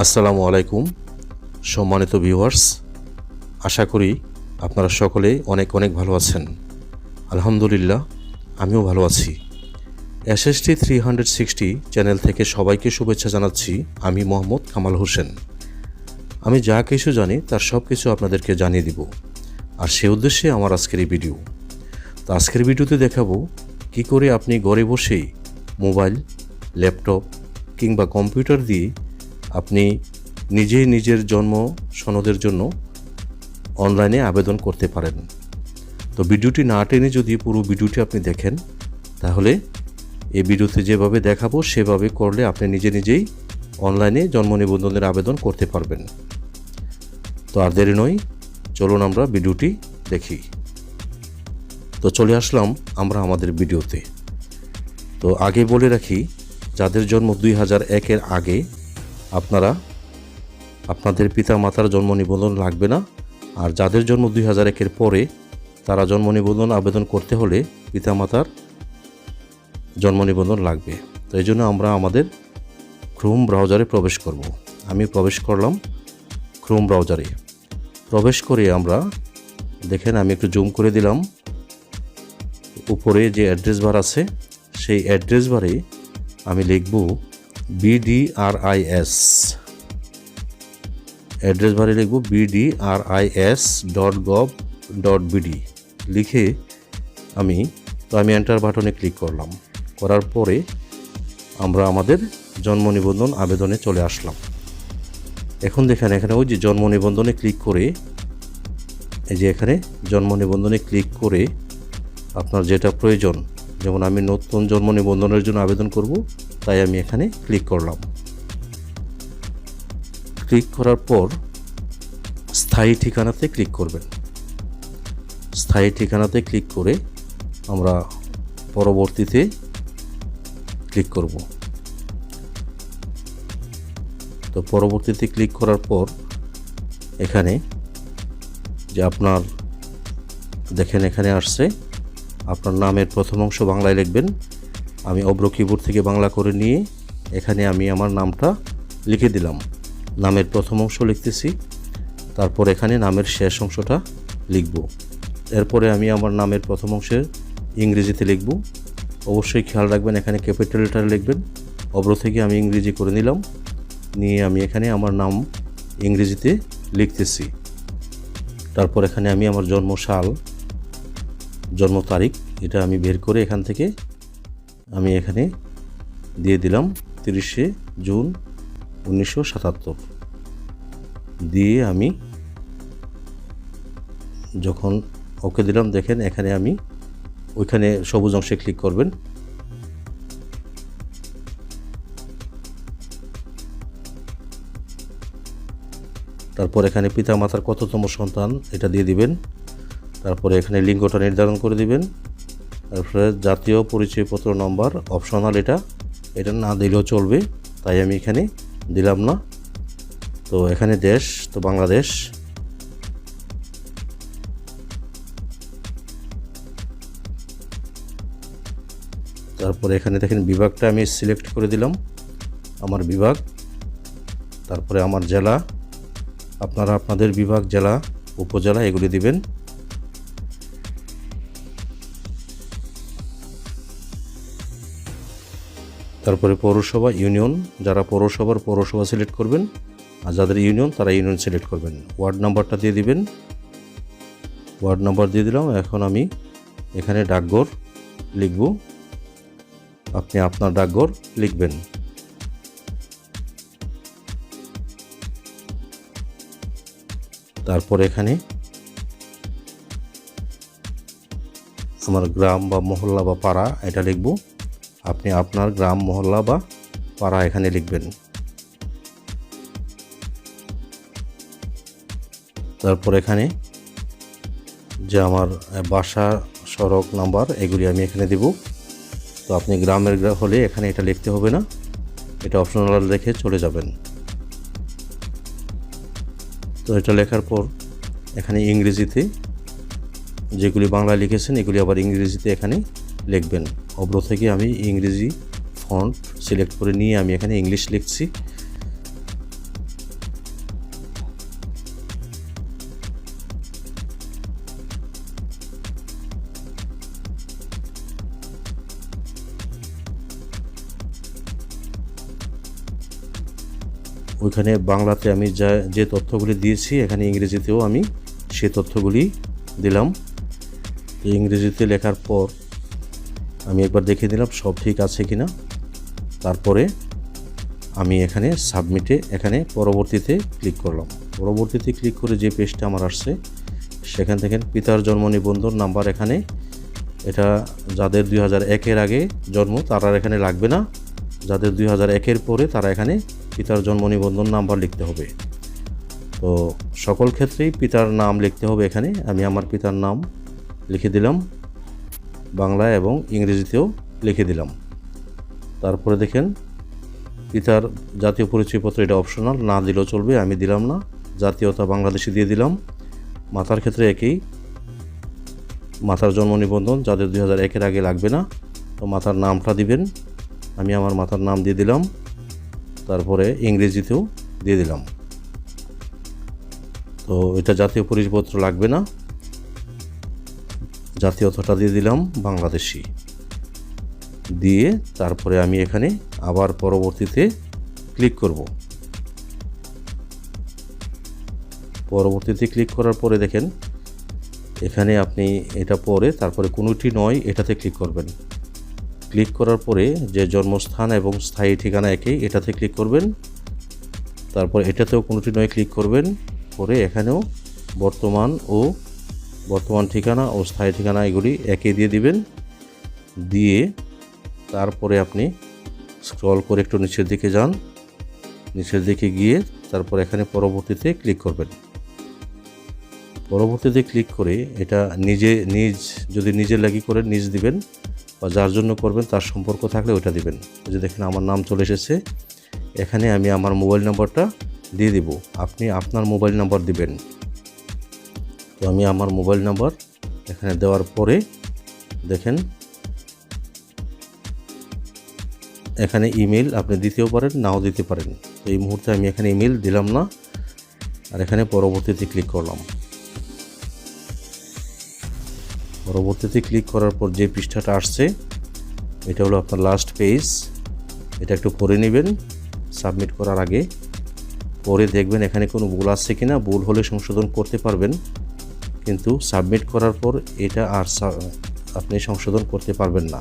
আসসালামু আলাইকুম সম্মানিত ভিউয়ার্স, আশা করি আপনারা সকলে অনেক অনেক ভালো আছেন। আলহামদুলিল্লাহ, আমিও ভালো আছি। এসএসটি 360 চ্যানেল থেকে সবাইকে শুভেচ্ছা জানাচ্ছি। আমি মোহাম্মদ কামাল হোসেন। আমি যা কিছু জানি তার সব কিছু আপনাদেরকে জানিয়ে দিব, আর সে উদ্দেশ্যে আমার আজকের এই ভিডিও। তো আজকের ভিডিওতে দেখাবো কি করে আপনি ঘরে বসেই মোবাইল, ল্যাপটপ কিংবা কম্পিউটার দিয়ে আপনি নিজেই নিজের জন্ম সনদের জন্য অনলাইনে আবেদন করতে পারেন। তো ভিডিওটি না টেনে যদি পুরো ভিডিওটি আপনি দেখেন, তাহলে এই ভিডিওতে যেভাবে দেখাবো সেভাবে করলে আপনি নিজে নিজেই অনলাইনে জন্ম নিবন্ধনের আবেদন করতে পারবেন। তো আর দেরি নয়, চলুন আমরা ভিডিওটি দেখি। তো চলে আসলাম আমরা আমাদের ভিডিওতে। তো আগে বলে রাখি, যাদের জন্ম 2001-এর আগে আপনারা আপনাদের পিতা মাতার জন্ম নিবন্ধন লাগবে না, আর যাদের জন্ম 2001-এর পরে তারা জন্ম নিবন্ধন আবেদন করতে হলে পিতা মাতার জন্ম নিবন্ধন লাগবে। তো এই জন্য আমরা আমাদের ক্রোম ব্রাউজারে প্রবেশ করব। আমি প্রবেশ করলাম ক্রোম ব্রাউজারে। প্রবেশ করে আমরা দেখেন, আমি একটু জুম করে দিলাম, উপরে যে অ্যাড্রেস বার আছে সেই অ্যাড্রেস বারে আমি লিখব BDRIS। অ্যাড্রেস বারে লিখব BDRIS.gov.bd লিখে আমি এন্টার বাটনে ক্লিক করলাম। করার পরে আমরা আমাদের জন্ম নিবন্ধন আবেদনে চলে আসলাম। এখন দেখেন, এখানে ওই যে জন্ম নিবন্ধনে ক্লিক করে, এই যে এখানে জন্ম নিবন্ধনে ক্লিক করে আপনার যেটা প্রয়োজন, যেমন আমি নতুন জন্ম নিবন্ধনের জন্য আবেদন করব, তাই আমি এখানে ক্লিক করলাম। ক্লিক করার পর স্থায়ী ঠিকানাতে ক্লিক করবেন। স্থায়ী ঠিকানাতে ক্লিক করে আমরা পরবর্তীতে ক্লিক করব। তো পরবর্তীতে ক্লিক করার পর এখানে যে আপনার দেখেন, এখানে আসছে আপনার নামের প্রথম অংশ বাংলায় লিখবেন। আমি অব্র কিবোর্ড থেকে বাংলা করে নিয়ে এখানে আমি আমার নামটা লিখে দিলাম। নামের প্রথম অংশ লিখতেছি, তারপর এখানে নামের শেষ অংশটা লিখব। এরপরে আমি আমার নামের প্রথম অংশের ইংরেজিতে লিখব। অবশ্যই খেয়াল রাখবেন, এখানে ক্যাপিটাল লেটার লিখবেন। অব্র থেকে আমি ইংরেজি করে নিলাম, নিয়ে আমি এখানে আমার নাম ইংরেজিতে লিখতেছি। তারপর এখানে আমি আমার জন্মসাল, জন্ম তারিখ এটা আমি বের করে এখান থেকে আমি এখানে দিয়ে দিলাম 30শে জুন 1977। দিয়ে আমি যখন ওকে দিলাম, দেখেন এখানে আমি ওইখানে সবুজ অংশে ক্লিক করবেন। তারপর এখানে পিতা মাতার কততম সন্তান এটা দিয়ে দিবেন। তারপরে এখানে লিঙ্গটা নির্ধারণ করে দিবেন। তারপরে জাতীয় পরিচয়পত্র নম্বর অপশনাল, এটা না দিলেও চলবে, তাই আমি এখানে দিলাম না। তো এখানে দেশ, তো বাংলাদেশ। তারপরে এখানে দেখেন বিভাগটা আমি সিলেক্ট করে দিলাম, আমার বিভাগ। তারপরে আমার জেলা, আপনারা আপনাদের বিভাগ, জেলা, উপজেলা এগুলি দিবেন। তারপরে পৌরসভা, ইউনিয়ন, যারা পৌরসভা সিলেক্ট করবেন, আর যাদের ইউনিয়ন তারা ইউনিয়ন সিলেক্ট করবেন। ওয়ার্ড নাম্বারটা দিয়ে দিবেন। ওয়ার্ড নাম্বার দিয়ে দিলাম। এখন আমি এখানে ডাকঘর লিখব, আপনি আপনার ডাকঘর লিখবেন। তারপর এখানে আমার গ্রাম বা মহল্লা বা পাড়া এটা লিখব, আপনি আপনার গ্রাম, মহল্লা বা পাড়া এখানে লিখবেন। তারপর এখানে যে আমার বাসা, সড়ক নাম্বার এগুলি আমি এখানে দেব। তো আপনি গ্রামের হলে এখানে এটা লিখতে হবে না, এটা অপশনাল রেখে চলে যাবেন। তো এটা লেখার পর এখানে ইংরেজিতে যেগুলি বাংলা লিখেছেন এগুলি আবার ইংরেজিতে এখানে লিখবেন। অব্র থেকে আমি ইংরেজি ফন্ট সিলেক্ট করে নিয়ে আমি এখানে ইংলিশ লিখছি। ওইখানে বাংলাতে আমি যে তথ্যগুলি দিয়েছি এখানে ইংরেজিতেও আমি সেই তথ্যগুলি দিলাম। ইংরেজিতে লেখার পর আমি একবার দেখে নিলাম সব ঠিক আছে কিনা। তারপরে আমি এখানে সাবমিটে পরবর্তীতে ক্লিক করলাম। পরবর্তীতে ক্লিক করে যে পেজটা আমার আসছে সেখান থেকে পিতার জন্ম নিবন্ধন নাম্বার, এখানে এটা যাদের 2001-এর আগে জন্ম তারা এখানে লাগবে না, যাদের 2001-এর পরে তারা এখানে পিতার জন্ম নিবন্ধন নাম্বার লিখতে হবে। তো সকল ক্ষেত্রেই পিতার নাম লিখতে হবে। এখানে আমি আমার পিতার নাম লিখে দিলাম, বাংলা এবং ইংরেজিতেও লিখে দিলাম। তারপরে দেখেন পিতার জাতীয় পরিচয়পত্র, এটা অপশনাল, না দিলেও চলবে, আমি দিলাম না। জাতীয়তা বাংলাদেশি দিয়ে দিলাম। মাতার ক্ষেত্রে একই, মাতার জন্ম নিবন্ধন যাদের 2001-এর আগে লাগবে না, তো মাতার নামটা দিবেন। আমি আমার মাতার নাম দিয়ে দিলাম, তারপরে ইংরেজিতেও দিয়ে দিলাম। তো এটা জাতীয় পরিচয়পত্র লাগবে না, জাতীয়তাটা দিয়ে দিলাম বাংলাদেশি দিয়ে। তারপরে আমি এখানে আবার পরবর্তীতে ক্লিক করব। পরবর্তীতে ক্লিক করার পরে দেখেন এখানে আপনি এটা পরে তারপরে কোনোটি নয় এটাতে ক্লিক করবেন। ক্লিক করার পরে যে জন্মস্থান এবং স্থায়ী ঠিকানা একই, এটাতে ক্লিক করবেন। তারপর এটাতেও কোনোটি নয় ক্লিক করবেন, করে এখানেও বর্তমান ঠিকানা ও স্থায়ী ঠিকানা এগুলি একই দিয়ে দিবেন। দিয়ে তারপরে আপনি স্ক্রল করে একটু নিচের দিকে যান, নিচের দিকে গিয়ে তারপর এখানে পরবর্তীতে ক্লিক করবেন। পরবর্তীতে ক্লিক করে এটা যদি নিজের লাগি করে নিজ দিবেন, বা যার জন্য করবেন তার সম্পর্ক থাকলে ওটা দিবেন। যে দেখেন আমার নাম চলে এসেছে। এখানে আমি আমার মোবাইল নাম্বারটা দিয়ে দিব, আপনি আপনার মোবাইল নাম্বার দিবেন। তো আমি আমার মোবাইল নাম্বার এখানে দেওয়ার পরে দেখেন এখানে ইমেল আপনি দিতেও পারেন, নাও দিতে পারেন। তো এই মুহূর্তে আমি এখানে ইমেল দিলাম না, আর এখানে পরবর্তীতে ক্লিক করলাম। পরবর্তীতে ক্লিক করার পর যে পৃষ্ঠাটা আসছে এটা হলো আপনার লাস্ট পেজ। এটা একটু পড়ে নেবেন সাবমিট করার আগে, পরে দেখবেন এখানে কোনো ভুল আছে কিনা। ভুল হলে সংশোধন করতে পারবেন, কিন্তু সাবমিট করার পর এটা আর আপনি সংশোধন করতে পারবেন না।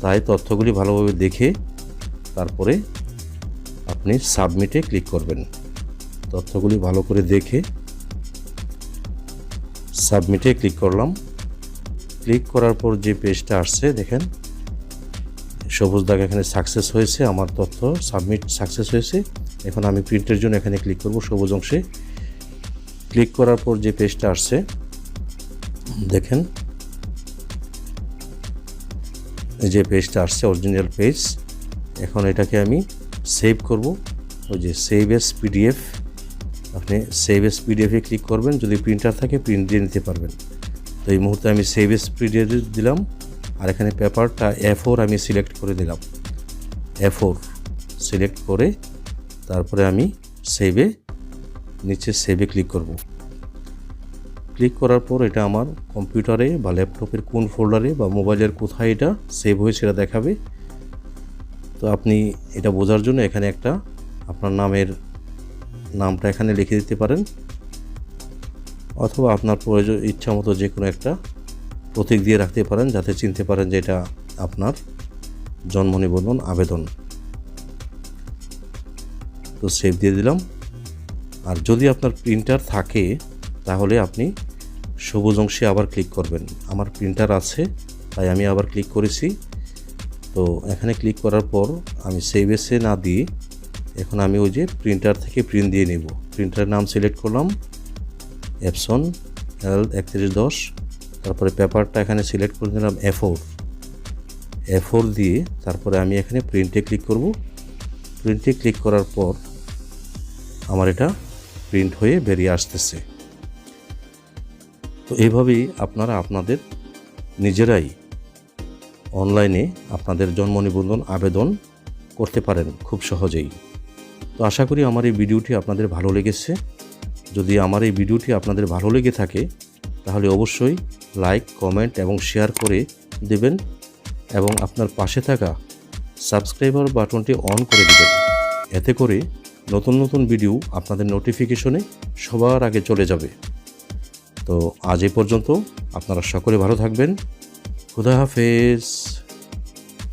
তাই তথ্যগুলি ভালোভাবে দেখে তারপরে আপনি সাবমিটে ক্লিক করবেন। তথ্যগুলি ভালো করে দেখে সাবমিটে ক্লিক করলাম। ক্লিক করার পর যে পেজটা আসছে দেখেন সবুজ দাগ, এখানে সাকসেস হয়েছে, আমার তথ্য সাবমিট সাকসেস হয়েছে। এখন আমি প্রিন্টের জন্য এখানে ক্লিক করব সবুজ অংশে। ক্লিক করার পর যে পেজটা আসছে দেখেন যে পেজটা আসছে অরিজিনাল পেজ। এখন এটাকে আমি সেভ করব, ওই যে সেভ এস পিডিএফ, আপনি সেভ এস পিডিএফে ক্লিক করবেন। যদি প্রিন্টার থাকে প্রিন্ট দিয়ে নিতে পারবেন। তো এই মুহূর্তে আমি সেভ এস পিডিএফ দিলাম, আর এখানে পেপারটা A4 আমি সিলেক্ট করে দিলাম। A4 সিলেক্ট করে তারপরে আমি নিচে সেভে ক্লিক করব। ক্লিক করার পর এটা আমার কম্পিউটারে বা ল্যাপটপের কোন ফোল্ডারে বা মোবাইলের কোথায় এটা সেভ হয়ে সেটা দেখাবে। তো আপনি এটা বোঝার জন্য এখানে একটা আপনার নামটা এখানে লিখে দিতে পারেন, অথবা আপনার প্রয়োজন ইচ্ছা মতো যে কোনো একটা প্রতীক দিয়ে রাখতে পারেন, যাতে চিনতে পারেন যে এটা আপনার জন্ম নিবন্ধন আবেদন। তো সেভ দিয়ে দিলাম। আর যদি আপনার প্রিন্টার থাকে তাহলে আপনি সবুজ অংশে আবার ক্লিক করবেন। আমার প্রিন্টার আছে তাই আমি আবার ক্লিক করেছি। তো এখানে ক্লিক করার পর আমি সেভ এসে না দিয়ে এখন আমি ওই যে প্রিন্টার থেকে প্রিন্ট দিয়ে নেব। প্রিন্টারের নাম সিলেক্ট করলাম, এপসন L3110। তারপরে পেপারটা এখানে সিলেক্ট করে দিলাম A4 দিয়ে তারপরে আমি এখানে প্রিন্টে ক্লিক করব। প্রিন্টে ক্লিক করার পর আমার এটা প্রিন্ট হয়ে বেরিয়ে আসতেছে। তো এইভাবেই আপনারা আপনাদের নিজেরাই অনলাইনে আপনাদের জন্ম নিবন্ধন আবেদন করতে পারেন খুব সহজেই। তো আশা করি আমার এই ভিডিওটি আপনাদের ভালো লেগেছে। যদি আমার এই ভিডিওটি আপনাদের ভালো লেগে থাকে তাহলে অবশ্যই লাইক, কমেন্ট এবং শেয়ার করে দেবেন, এবং আপনার পাশে থাকা সাবস্ক্রাইবার বাটনটি অন করে দেবেন। এতে করে নতুন নতুন ভিডিও আপনাদের নোটিফিকেশনে সবার আগে চলে যাবে। তো আজ এই পর্যন্ত, আপনারা সকলে ভালো থাকবেন। খুদা হাফেজ।